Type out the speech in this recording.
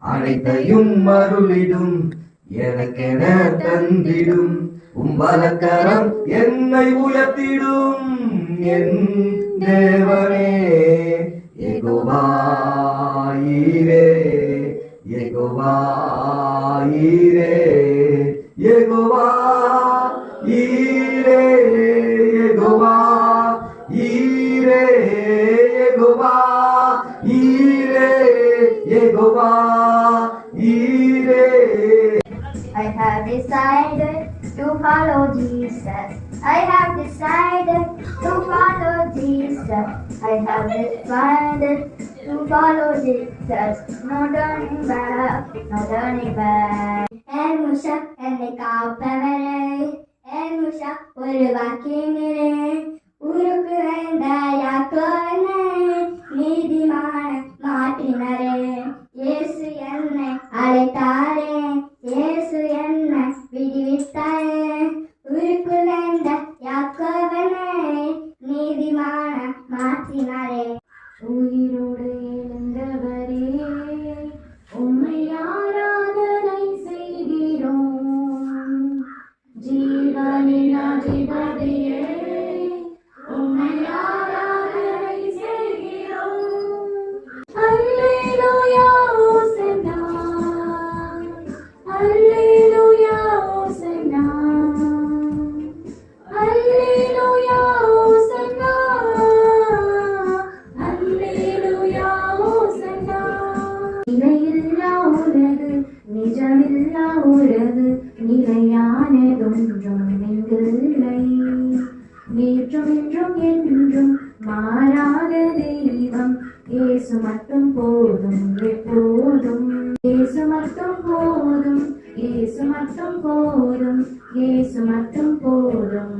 அனைத்தையும் அருளிடும் எனக்கென தந்திடும் வலக்கரம் என்னை உயர்த்திடும் என் தேவனே. யெகோவா ஈரே, யெகோவா ஈரே, யெகோவா ஈரே, யெகோவா ஈரே, யெகோவா ஈரே, யெகோவா ஈரே. I have decided to follow Jesus. I have decided to follow Jesus. I have decided to follow Jesus. No turning back, no turning back. En Musha என்னை காப்பவரே, en Musha உருவாக்கினரே, உருக்கு வந்த யாக்கோபனை நீதிமான மாற்றினரே. இயேசு என்னை அழைத்தாரே, இயேசு என்னை விடுவித்தாரே, உருக்கு வந்த யாக்கோபனை நீதிமான மாற்றினாரே. உயிரோடு எழுந்தவரே, உம்மை ஆராதனை செய்கிறோம். ஜீவனின் அதிபதியே, உம்மை ஆராதனை செய்கிறோம். அல்லேலூயா ஓசன்னா, அல்லேலூயா ஓசன்னா, அல்லேலூயா ஓசன்னா, அல்லேலூயா ஓசன்னா. நிலையில்லா உலகு, நிஜமில்லா உலகு, நிலையானதொன்றும் இங்கில்லை. நேற்றும் இன்றும் என்றும் மாறாத தெய்வம் இயேசு மட்டும் போதும் எப்போதும். இயேசு மட்டும் போதும், இயேசு மட்டும் போதும், இயேசு மட்டும் போதும்